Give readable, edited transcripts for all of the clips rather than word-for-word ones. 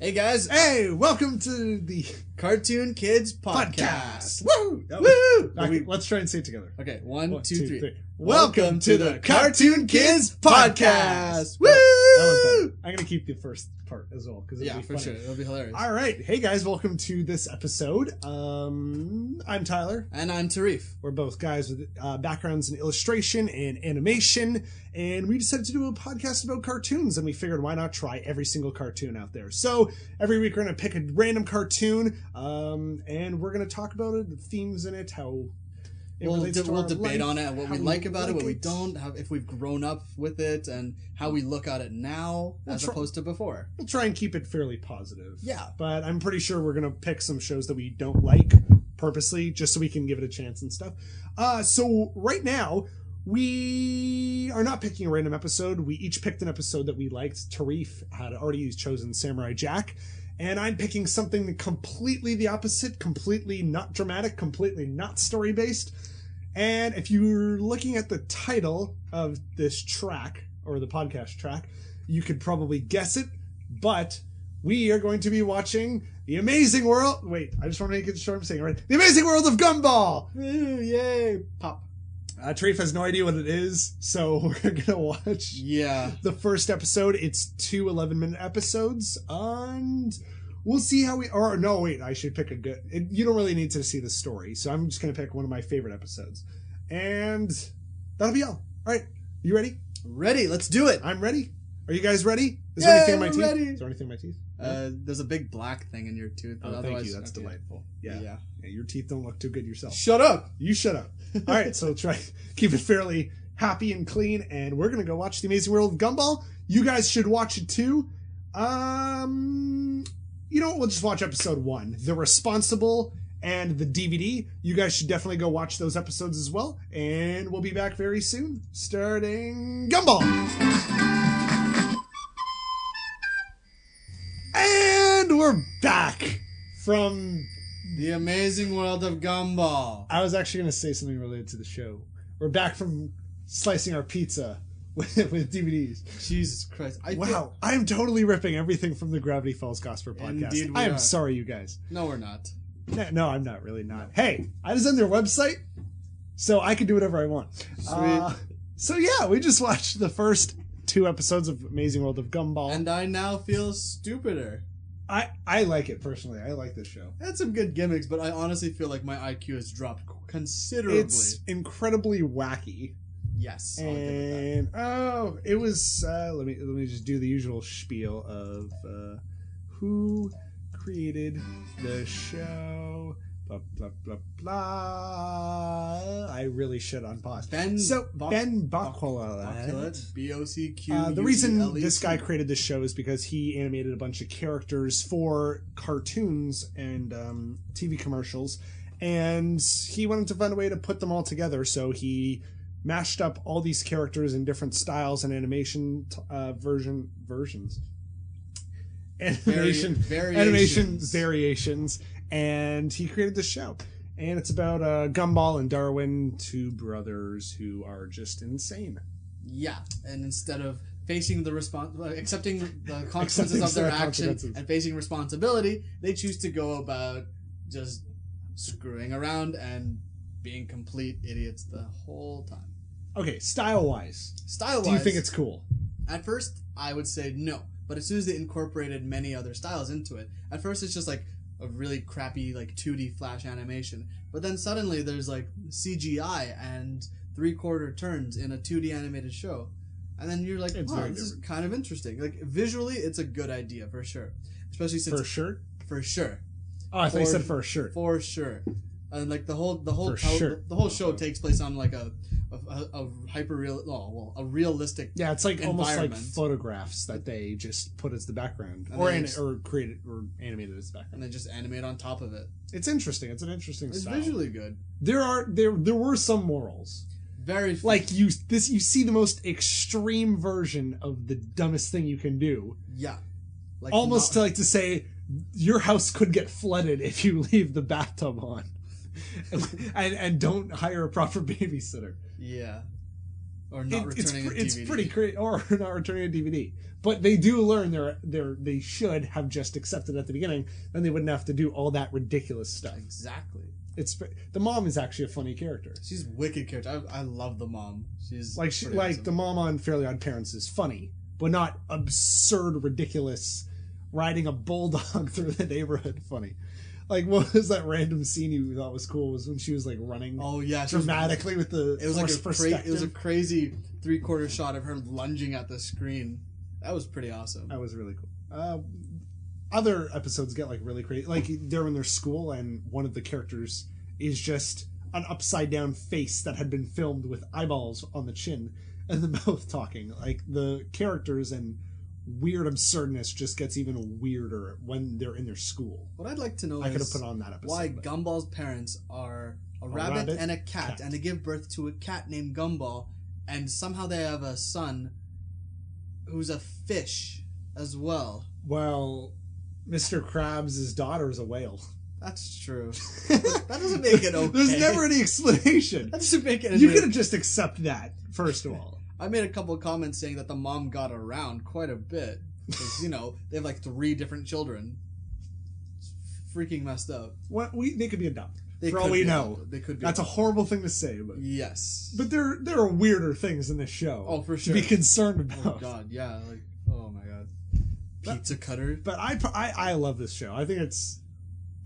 Hey guys. Hey, welcome to the Cartoon Kids Podcast. Woo! Woo! Okay, let's try and say it together. Okay, one, two, three. Welcome to the Cartoon Kids Podcast. Woo! I'm going to keep the first part as well because it'll be for funny. sure. It'll be hilarious. All right. Hey guys, welcome to this episode. I'm Tyler. And I'm Tarif. We're both guys with backgrounds in illustration and animation, and we decided to do a podcast about cartoons, and we figured why not try every single cartoon out there. So every week we're going to pick a random cartoon, and we're going to talk about it, the themes in it, how it relates to we'll our debate life, on it, what we like about it, what we don't, if we've grown up with it, and how we look at it now as opposed to before. We'll try and keep it fairly positive. Yeah. But I'm pretty sure we're going to pick some shows that we don't like purposely, just so we can give it a chance and stuff. So right now, we are not picking a random episode. We each picked an episode that we liked. Tarif had already chosen Samurai Jack. And I'm picking something completely the opposite, completely not dramatic, completely not story-based. And if you're looking at the title of this track, or the podcast track, you could probably guess it. But we are going to be watching The Amazing World... Wait, I just want to make sure I'm saying it right. The Amazing World of Gumball! Ooh, yay! Pop. Tarif has no idea what it is, so we're going to watch the first episode. It's 2 11-minute episodes, and we'll see how we... Or, no, wait, I should pick a good... You don't really need to see the story, so I'm just going to pick one of my favorite episodes. And that'll be all. All right, you ready? Ready, let's do it! I'm ready. Are you guys ready? Is there anything in my teeth? Ready. Is there anything in my teeth? There's a big black thing in your tooth. Oh, thank you. That's delightful. Yeah, your teeth don't look too good yourself. Shut up! You shut up. All right, so try keep it fairly happy and clean, and we're gonna go watch The Amazing World of Gumball. You guys should watch it too. You know what? We'll just watch episode 1, The Responsible, and the DVD. You guys should definitely go watch those episodes as well, and we'll be back very soon, starting Gumball. And we're back from The Amazing World of Gumball. I was actually going to say something related to the show. We're back from slicing our pizza with DVDs. Jesus Christ. I'm totally ripping everything from the Gravity Falls Gospel podcast. Indeed we I am are. sorry, you guys. No, we're not. No, I'm not really not. Hey, I was on their website, so I can do whatever I want. Sweet. So yeah, we just watched the first 2 episodes of Amazing World of Gumball. And I now feel stupider. I like it personally. I like this show. It had some good gimmicks, but I honestly feel like my IQ has dropped considerably. It's incredibly wacky. Yes. And it was let me just do the usual spiel of who created the show, blah blah blah blah. I really should on pause. Ben Bocquelet. BOCQ. The reason this guy created this show is because he animated a bunch of characters for cartoons and TV commercials, and he wanted to find a way to put them all together. So he mashed up all these characters in different styles and animation variations, and he created this show. And it's about Gumball and Darwin, 2 brothers who are just insane. Yeah, and instead of facing the accepting the consequences of their action and facing responsibility, they choose to go about just screwing around and being complete idiots the whole time. Okay, style-wise, do you think it's cool? At first, I would say no. But as soon as they incorporated many other styles into it, at first it's just like a really crappy like 2D flash animation. But then suddenly there's like CGI and 3/4 turns in a 2D animated show. And then you're like, this is kind of interesting. Like visually, it's a good idea for sure. Especially since for sure. For sure. Oh, I thought you said for sure. For sure. And like the whole show takes place on like a realistic it's like almost like environment. Photographs that they just put as the background or created or animated as the background, and they just animate on top of it. It's interesting. It's an interesting style. It's visually good. There were some morals. Very like you see the most extreme version of the dumbest thing you can do. Yeah, like almost to say your house could get flooded if you leave the bathtub on. and don't hire a proper babysitter. Yeah. Or not returning a DVD. It's pretty crazy, or not returning a DVD. But they do learn they should have just accepted at the beginning, then they wouldn't have to do all that ridiculous stuff. Exactly. The mom is actually a funny character. She's a wicked character. I love the mom. She's like awesome. The mom on Fairly Odd Parents is funny, but not absurd, ridiculous, riding a bulldog through the neighborhood funny. Like, what was that random scene you thought was cool? Was when she was like running. Oh yeah, dramatically with the. It was like it was a crazy 3/4 shot of her lunging at the screen. That was pretty awesome. That was really cool. Other episodes get like really crazy. Like they're in their school, and one of the characters is just an upside down face that had been filmed with eyeballs on the chin and the mouth talking. Like the characters and weird absurdness just gets even weirder when they're in their school. What I'd like to know I could is have put on that episode. why Gumball's parents are a rabbit and a cat, and they give birth to a cat named Gumball, and somehow they have a son who's a fish as well. Well, Mr. Krabs' daughter is a whale. That's true. That doesn't make it okay. There's never any explanation. That doesn't make it. You could have just accept that, first of all. I made a couple of comments saying that the mom got around quite a bit. Because, they have like 3 different children. It's freaking messed up. They could be adopted. For all we know. They could be. That's a horrible thing to say, but yes. But there are weirder things in this show. Oh, for sure. To be concerned about. Oh god, yeah. Like, oh my god. Pizza cutter. But I love this show. I think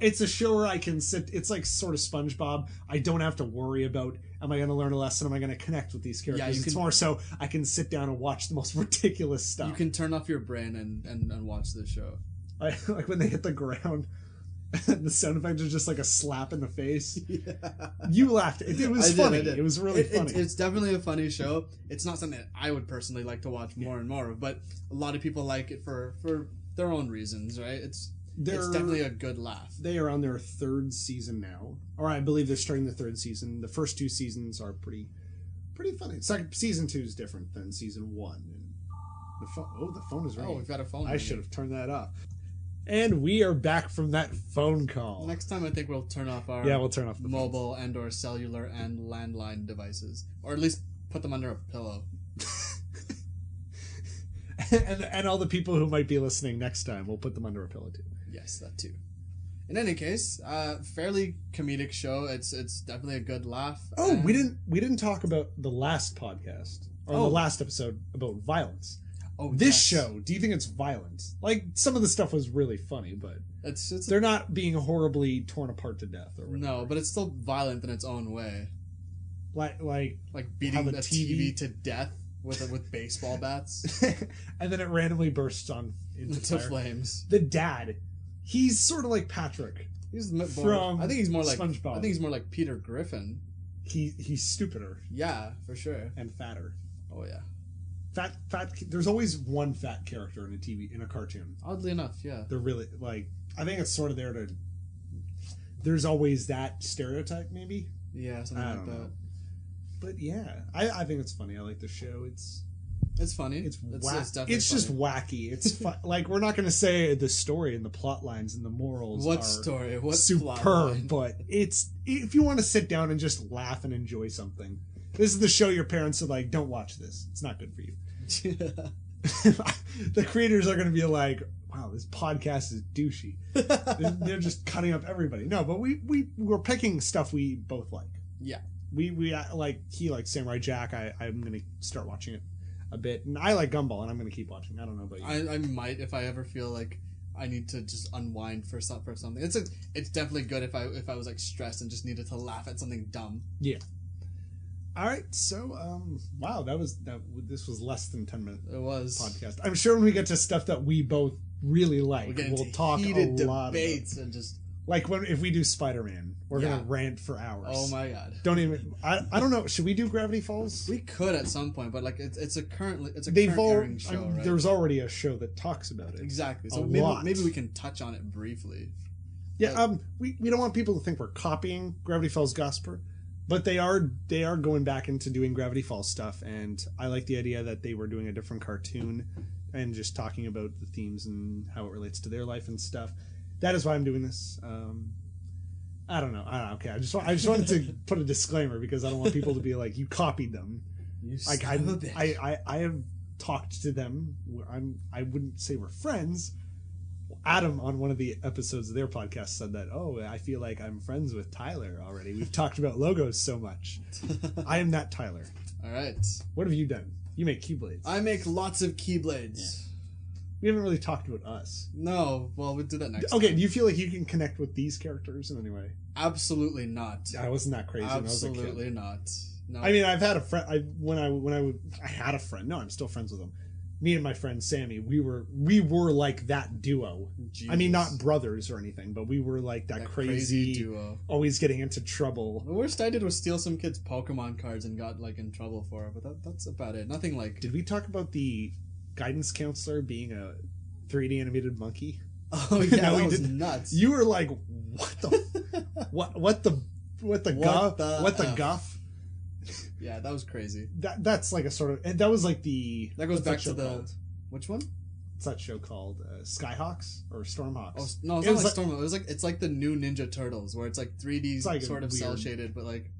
it's a show where I can sit. It's like sort of SpongeBob. I don't have to worry about, am I going to learn a lesson? Am I going to connect with these characters? Yeah, it's more so I can sit down and watch the most ridiculous stuff. You can turn off your brain and watch this show. Like when they hit the ground. And the sound effect is just like a slap in the face. Yeah. You laughed. It was funny. It was really funny. It's definitely a funny show. It's not something that I would personally like to watch more and more of, but a lot of people like it for their own reasons, right? It's definitely a good laugh. They are on their 3rd season now. Or I believe they're starting the 3rd season. The first 2 seasons are pretty funny. It's like season 2 is different than season 1. And the phone is ringing. Oh, we've got a phone. I should have turned that off. And we are back from that phone call. Next time I think we'll turn off our we'll turn off the mobile and or cellular and landline devices. Or at least put them under a pillow. and all the people who might be listening next time, we'll put them under a pillow too. Yes, that too. In any case, fairly comedic show. It's definitely a good laugh. Oh, we didn't talk about the last podcast or the last episode about violence. Oh, this show, do you think it's violent? Like, some of the stuff was really funny, but they're not being horribly torn apart to death or whatever. No, but it's still violent in its own way. Like beating the TV to death with baseball bats. And then it randomly bursts into flames. The dad, he's sort of like Patrick. He's from I think he's more like SpongeBob. I think he's more like Peter Griffin. He's stupider. Yeah, for sure. And fatter. Oh yeah. Fat. There's always one fat character in a cartoon. Oddly enough, yeah. They're really I think it's sort of there to. There's always that stereotype, maybe. Yeah, something like that. Know. But yeah, I think it's funny. I like the show. It's funny. It's definitely it's just wacky. It's fun. Like, we're not going to say the story and the plot lines and the morals. What story? What superb? But it's, if you want to sit down and just laugh and enjoy something, this is the show your parents are like, don't watch this. It's not good for you. The creators are going to be like, wow, this podcast is douchey. They're just cutting up everybody. No, but we're picking stuff we both like. Yeah. We like, he likes Samurai Jack. I'm going to start watching it a bit, and I like Gumball, and I'm going to keep watching. I don't know about you. I might, if I ever feel like I need to just unwind for something. It's definitely good if I was like stressed and just needed to laugh at something dumb. Yeah. All right, so wow, this was less than 10 minutes. It was podcast. I'm sure when we get to stuff that we both really like, we'll talk heated a lot debates and just like if we do Spider-Man, we're gonna rant for hours. Oh my god! Don't even. I don't know. Should we do Gravity Falls? We could at some point, but like it's a current airing show. Right? There's already a show that talks about it. Exactly. So maybe we can touch on it briefly. Yeah. But, we don't want people to think we're copying Gravity Falls Gosper. But they are going back into doing Gravity Falls stuff, and I like the idea that they were doing a different cartoon and just talking about the themes and how it relates to their life and stuff. That is why I'm doing this. I don't know. Okay, I just wanted to put a disclaimer because I don't want people to be like, you copied them. You Like son of a bitch. I have talked to them. I wouldn't say we're friends. Adam on one of the episodes of their podcast said that, oh, I feel like I'm friends with Tyler already. We've talked about logos so much. I am that Tyler. All right. What have you done? You make Keyblades. I make lots of Keyblades. Yeah. We haven't really talked about us. No, well, we'll do that next Okay, time. do you feel like you can connect with these characters in any way? Absolutely not. I wasn't that crazy when I was a kid. Absolutely not. No. I mean, I've had a friend. I had a friend. No, I'm still friends with him. Me and my friend Sammy, we were like that duo. Jesus. I mean, not brothers or anything, but we were like that crazy duo. Always getting into trouble. The worst I did was steal some kid's Pokemon cards and got like in trouble for it, but that's about it. Nothing like. Did we talk about the guidance counselor being a 3D animated monkey? Oh yeah, No, that we was didn't. nuts. You were like, what the what the guff? Yeah, that was crazy. That's like a sort of, and that was like the That goes what's back show to the called? which one? What's that show called? Skyhawks or Stormhawks? Oh no, it's It not was like Storm. It was like it's like the new Ninja Turtles, where it's like 3D, It's like sort of weird. cell shaded, but like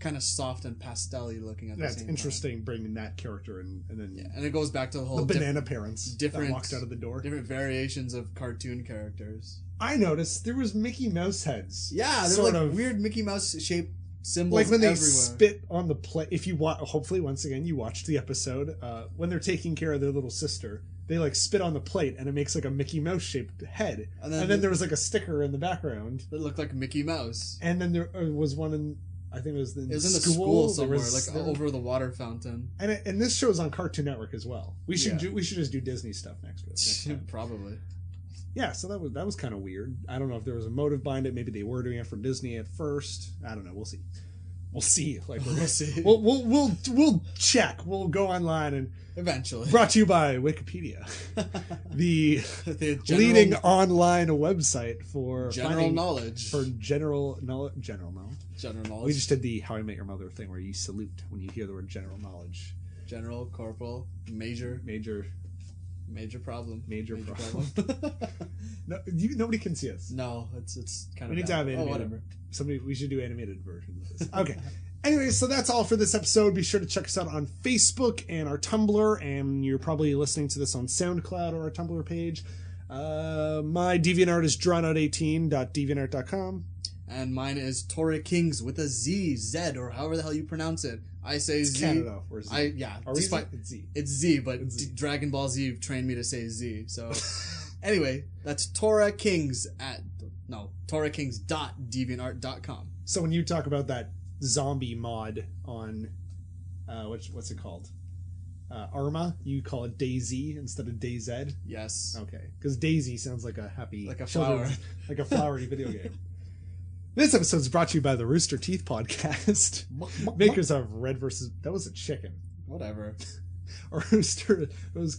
kind of soft and pastel-y looking at the That's same interesting, bringing that character and then time. Yeah, and it goes back to the whole the banana parents different- that walked out of the door. different variations of cartoon characters. I noticed there was Mickey Mouse heads. Yeah, they're sort like of weird Mickey Mouse shaped symbols like when they everywhere. spit on the plate. If you watch, hopefully once again you watched the episode when they're taking care of their little sister. They like spit on the plate and it makes like a Mickey Mouse shaped head. And then there was like a sticker in the background that looked like Mickey Mouse. And then there was one in, I think it was in the school somewhere, like over the water fountain. And this show's on Cartoon Network as well. We should Yeah. we should just do Disney stuff next time. Probably. Yeah, so that was kind of weird. I don't know if there was a motive behind it. Maybe they were doing it for Disney at first. I don't know. We'll see. We'll see. Like We'll see. We'll check. We'll go online and Eventually. brought to you by Wikipedia, the The leading online website for general knowledge. for general knowledge. General knowledge. We just did the How I Met Your Mother thing where you salute when you hear the word general knowledge. General, corporal, major problem. Major problem. No, nobody can see us. No, it's kind We of need to have animated. whatever. We should do animated version of this. Okay. Anyway, so that's all for this episode. Be sure to check us out on Facebook and our Tumblr, and you're probably listening to this on SoundCloud or our Tumblr page. My DeviantArt is drawnout18.deviantart.com. And mine is Tora Kings with a Z, or however the hell you pronounce it. I say It's Z. Canada. Or Z. Despite it's Z. it's Z, but It's Z. Dragon Ball Z trained me to say Z. So anyway, that's Tora Kings torakings.deviantart.com. So when you talk about that zombie mod on what's it called? Arma, you call it Daisy instead of DayZ? Yes. Okay. Because Daisy sounds like a happy Like a children's- flower. like a flowery video game. This episode is brought to you by the Rooster Teeth podcast. Makers of Red versus... That was a chicken. Whatever. A rooster. It was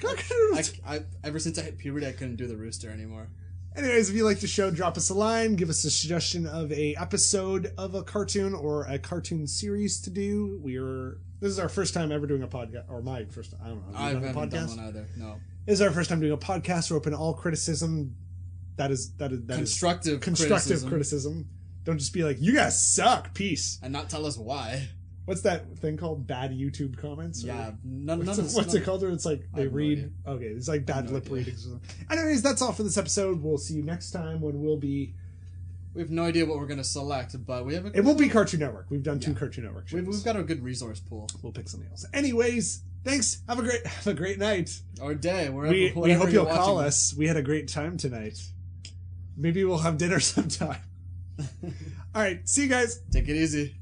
Ever since I hit puberty, I couldn't do the rooster anymore. Anyways, if you like the show, drop us a line. Give us a suggestion of a episode of a cartoon or a cartoon series to do. This is our first time ever doing a podcast, or my first time. I don't know. I Have you haven't done a done podcast? one either. No. This is our first time doing a podcast. We're open to all criticism. That is Constructive criticism. Don't just be like, you guys suck. Peace. And not tell us why. What's that thing called? Bad YouTube comments? Or Yeah. what's it called? Where it's like I they have no read. idea. Okay, it's like bad no lip idea. readings. Anyways, that's all for this episode. We'll see you next time when we'll be. We have no idea what we're going to select, but we have It won't be Cartoon Network. We've done 2 Yeah. Cartoon Network shows. We've got a good resource pool. We'll pick something else. Anyways, thanks. Have a great night. Or day, wherever. We whatever hope you're you'll call watching. us. We had a great time tonight. Maybe we'll have dinner sometime. All right. See you guys. Take it easy.